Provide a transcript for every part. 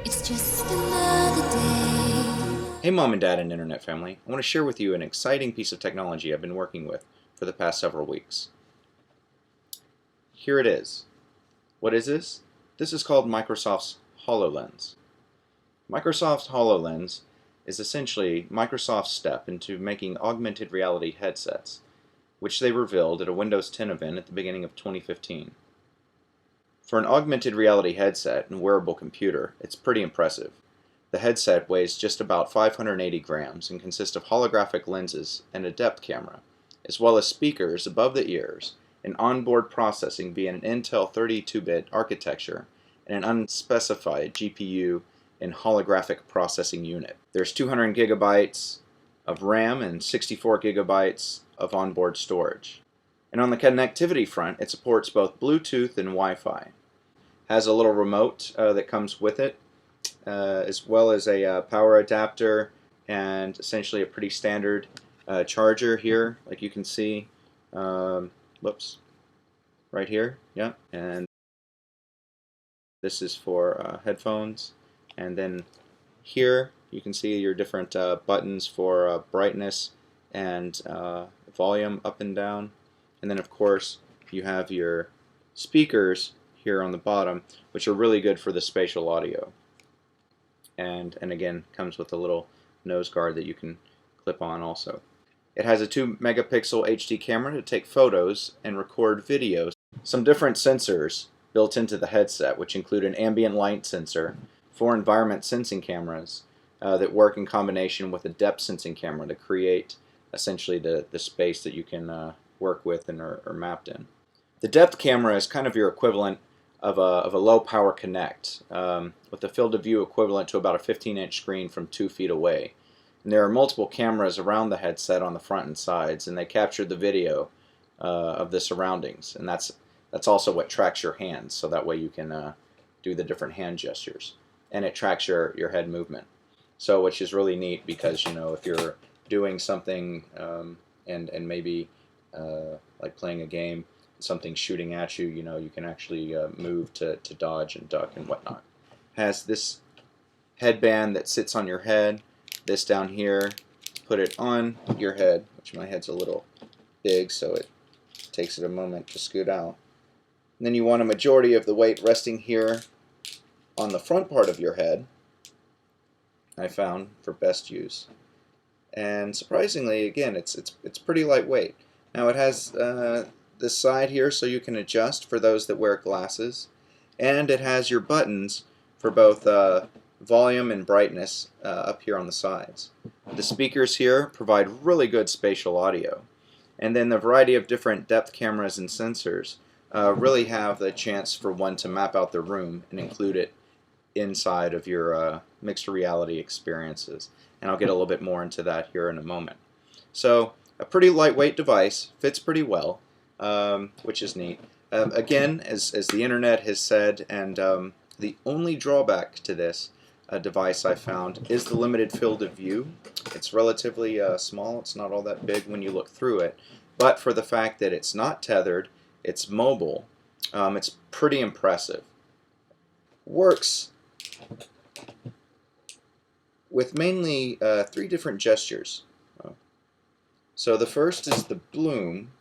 It's just another day. Hey Mom and Dad and Internet family, I want to share with you an exciting piece of technology I've been working with for the past several weeks. Here it is. What is this? This is called Microsoft's HoloLens. Microsoft HoloLens is essentially Microsoft's step into making augmented reality headsets, which they revealed at a Windows 10 event at the beginning of 2015. For an augmented reality headset and wearable computer, it's pretty impressive. The headset weighs just about 580 grams and consists of holographic lenses and a depth camera, as well as speakers above the ears and onboard processing via an Intel 32-bit architecture and an unspecified GPU and holographic processing unit. There's 200 gigabytes of RAM and 64 gigabytes of onboard storage. And on the connectivity front, it supports both Bluetooth and Wi-Fi. Has a little remote that comes with it, as well as a power adapter and essentially a pretty standard charger here, like you can see. Whoops, right here, yeah. And this is for headphones. And then here you can see your different buttons for brightness and volume up and down. And then of course you have your speakers here on the bottom, which are really good for the spatial audio. And again, comes with a little nose guard that you can clip on also. It has a 2 megapixel HD camera to take photos and record videos. Some different sensors built into the headset, which include an ambient light sensor, 4 environment sensing cameras that work in combination with a depth sensing camera to create essentially the space that you can work with and are mapped in. The depth camera is kind of your equivalent of a low power Connect, with a field of view equivalent to about a 15-inch screen from 2 feet away. And there are multiple cameras around the headset on the front and sides, and they capture the video of the surroundings. And that's also what tracks your hands, so that way you can do the different hand gestures. And it tracks your head movement. So which is really neat because, you know, if you're doing something and maybe like playing a game, something shooting at you, you know, you can actually move to dodge and duck and whatnot. Has this headband that sits on your head, this down here, put it on your head, which my head's a little big, so it takes it a moment to scoot out. And then you want a majority of the weight resting here on the front part of your head, I found, for best use. And surprisingly, again, it's pretty lightweight. Now it has this side here so you can adjust for those that wear glasses, and it has your buttons for both volume and brightness up here on the sides. The speakers here provide really good spatial audio, and then the variety of different depth cameras and sensors really have the chance for one to map out the room and include it inside of your mixed reality experiences. And I'll get a little bit more into that here in a moment. So a pretty lightweight device, fits pretty well, which is neat. Again, as the internet has said, and the only drawback to this device I found is the limited field of view. It's relatively small, it's not all that big when you look through it, but for the fact that it's not tethered, it's mobile, it's pretty impressive. Works with mainly 3 different gestures. So the first is the bloom,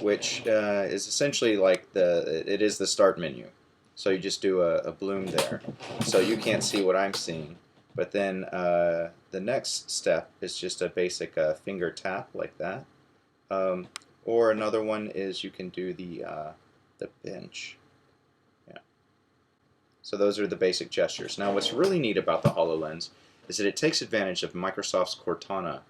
which is essentially like it is the start menu. So you just do a bloom there. So you can't see what I'm seeing. But then the next step is just a basic finger tap like that. Or another one is you can do the bench. Yeah. So those are the basic gestures. Now what's really neat about the HoloLens is that it takes advantage of Microsoft's Cortana.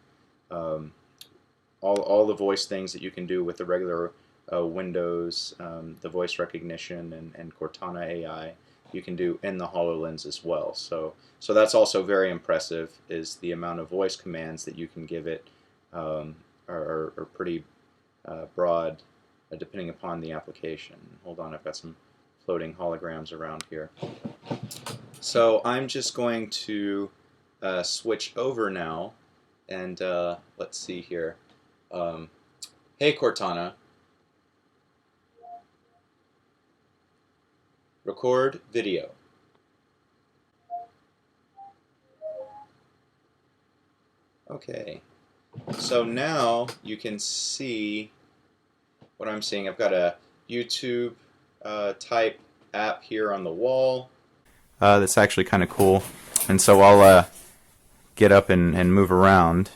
All the voice things that you can do with the regular Windows, the voice recognition and Cortana AI, you can do in the HoloLens as well. So that's also very impressive, is the amount of voice commands that you can give it are pretty broad depending upon the application. Hold on, I've got some floating holograms around here. So I'm just going to switch over now, and let's see here. Hey Cortana, record video. Okay, so now you can see what I'm seeing. I've got a YouTube type app here on the wall. That's actually kind of cool. And so I'll get up and move around.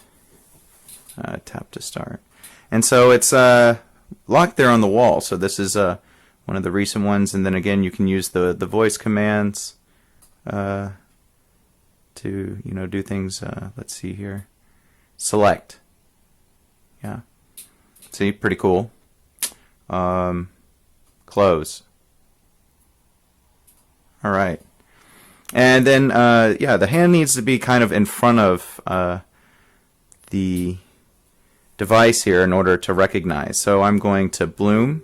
Tap to start. And so it's locked there on the wall. So this is one of the recent ones. And then again, you can use the voice commands to do things. Let's see here. Select. Yeah. See, pretty cool. Close. All right. And then, yeah, the hand needs to be kind of in front of the device here in order to recognize. So I'm going to bloom.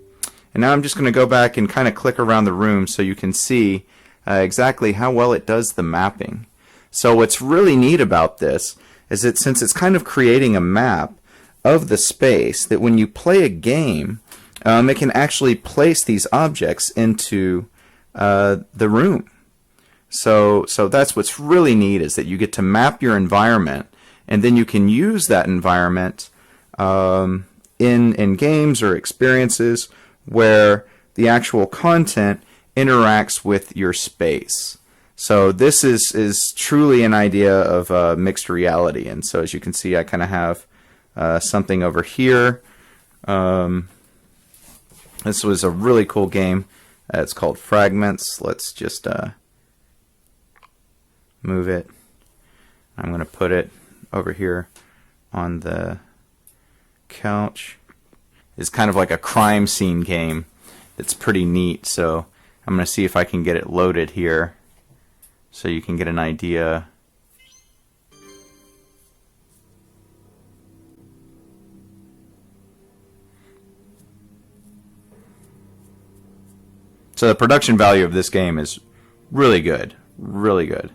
And now I'm just going to go back and kind of click around the room so you can see exactly how well it does the mapping. So what's really neat about this is that since it's kind of creating a map of the space, that when you play a game, it can actually place these objects into the room. So that's what's really neat, is that you get to map your environment, and then you can use that environment in games or experiences where the actual content interacts with your space. So this is truly an idea of mixed reality. And so as you can see, I kind of have something over here. This was a really cool game. It's called Fragments. Let's just move it. I'm going to put it over here on the couch. It's kind of like a crime scene game. It's pretty neat. So I'm going to see if I can get it loaded here so you can get an idea. So the production value of this game is really good. Really good.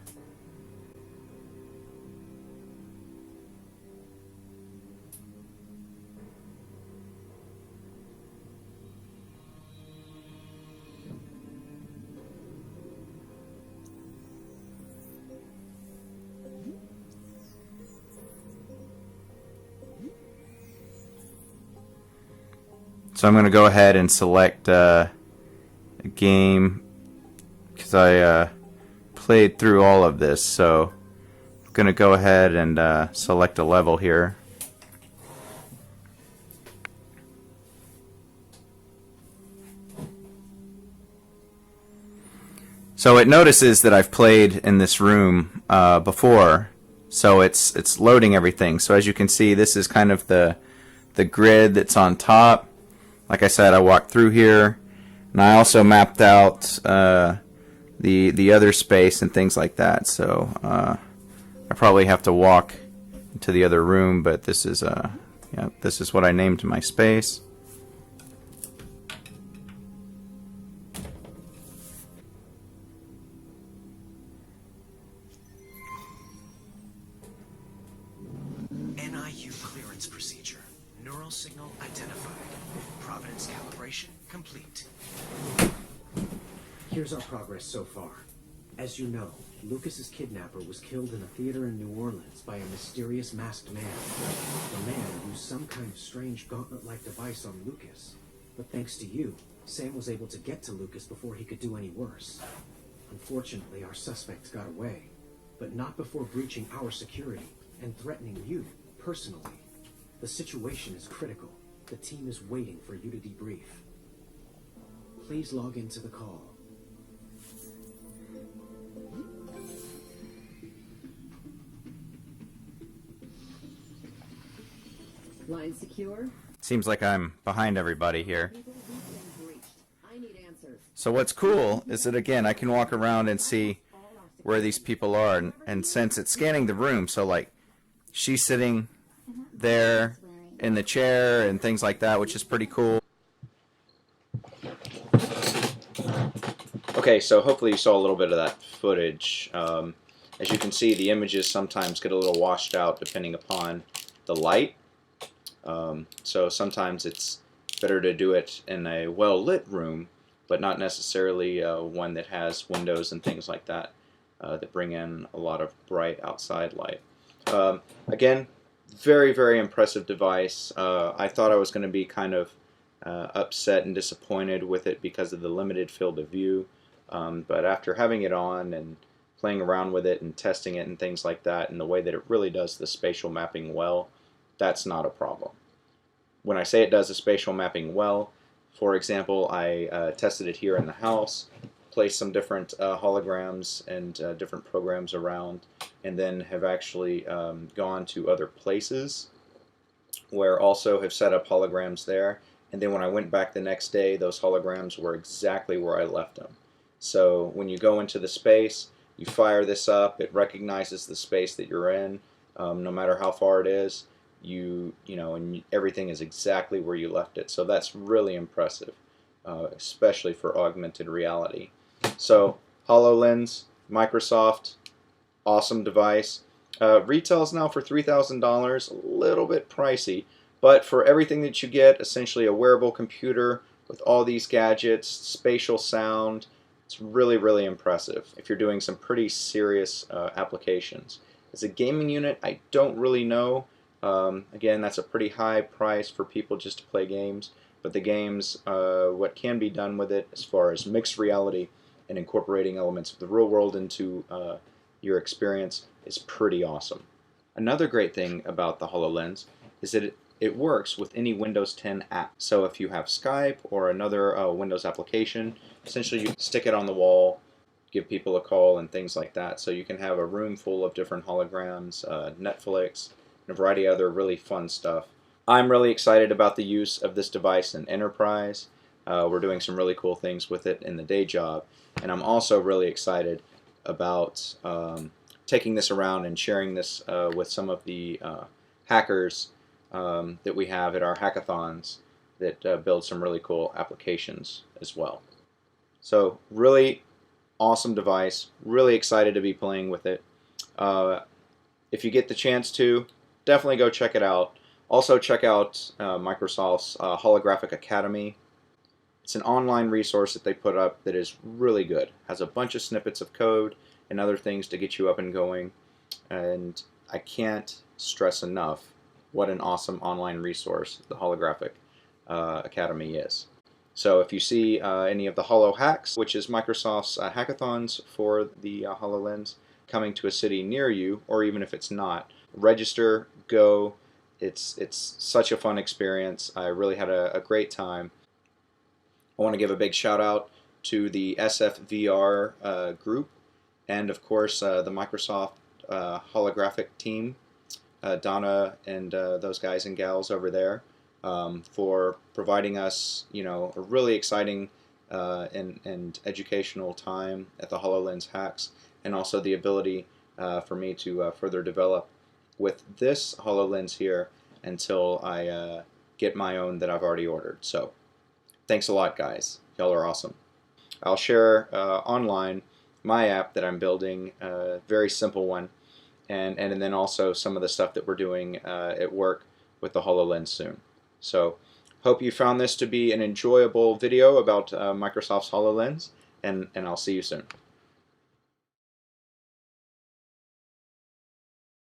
So I'm going to go ahead and select a game because I played through all of this. So I'm going to go ahead and select a level here. So it notices that I've played in this room before, so it's loading everything. So as you can see, this is kind of the grid that's on top. Like I said, I walked through here, and I also mapped out the other space and things like that. So I probably have to walk to the other room, but this is yeah, this is what I named my space. NIU clearance procedure. Neural signal identified. Providence calibration complete. Here's our progress so far. As you know, Lucas's kidnapper was killed in a theater in New Orleans by a mysterious masked man. The man used some kind of strange gauntlet-like device on Lucas. But thanks to you, Sam was able to get to Lucas before he could do any worse. Unfortunately, our suspect got away, but not before breaching our security and threatening you personally. The situation is critical. The team is waiting for you to debrief. Please log into the call. Line secure. Seems like I'm behind everybody here. I need answers. So what's cool is that, again, I can walk around and see where these people are, and since it's scanning the room, so like she's sitting there in the chair and things like that, which is pretty cool. Okay, so hopefully you saw a little bit of that footage. As you can see, the images sometimes get a little washed out depending upon the light. So sometimes it's better to do it in a well-lit room, but not necessarily one that has windows and things like that that bring in a lot of bright outside light. Again, Very, very impressive device. I thought I was going to be kind of upset and disappointed with it because of the limited field of view. But after having it on and playing around with it and testing it and things like that, and the way that it really does the spatial mapping well, that's not a problem. When I say it does the spatial mapping well, for example, I tested it here in the house, placed some different holograms and different programs around, and then have actually gone to other places where also have set up holograms there. And then when I went back the next day, those holograms were exactly where I left them. So when you go into the space, you fire this up, it recognizes the space that you're in, no matter how far it is. And everything is exactly where you left it. So that's really impressive, especially for augmented reality. So HoloLens, Microsoft, awesome device. Retails now for $3,000, a little bit pricey, but for everything that you get, essentially a wearable computer with all these gadgets, spatial sound, it's really, really impressive if you're doing some pretty serious applications. As a gaming unit, I don't really know. Again, that's a pretty high price for people just to play games, but the games, what can be done with it as far as mixed reality and incorporating elements of the real world into your experience is pretty awesome. Another great thing about the HoloLens is that it works with any Windows 10 app. So if you have Skype or another Windows application, essentially you stick it on the wall, give people a call and things like that. So you can have a room full of different holograms, Netflix, and a variety of other really fun stuff. I'm really excited about the use of this device in enterprise. We're doing some really cool things with it in the day job. And I'm also really excited about taking this around and sharing this with some of the hackers that we have at our hackathons that build some really cool applications as well. So really awesome device, really excited to be playing with it. If you get the chance to, definitely go check it out. Also check out Microsoft's Holographic Academy. It's an online resource that they put up that is really good. Has a bunch of snippets of code and other things to get you up and going. And I can't stress enough what an awesome online resource the Holographic Academy is. So if you see any of the Holo Hacks, which is Microsoft's hackathons for the HoloLens, coming to a city near you, or even if it's not, register, go. It's such a fun experience. I really had a great time. I want to give a big shout out to the SFVR group, and of course the Microsoft holographic team, Donna and those guys and gals over there, for providing us, a really exciting and educational time at the HoloLens Hacks, and also the ability for me to further develop with this HoloLens here until I get my own that I've already ordered. So thanks a lot, guys. Y'all are awesome. I'll share online my app that I'm building, a very simple one, and then also some of the stuff that we're doing at work with the HoloLens soon. So hope you found this to be an enjoyable video about Microsoft's HoloLens, and I'll see you soon.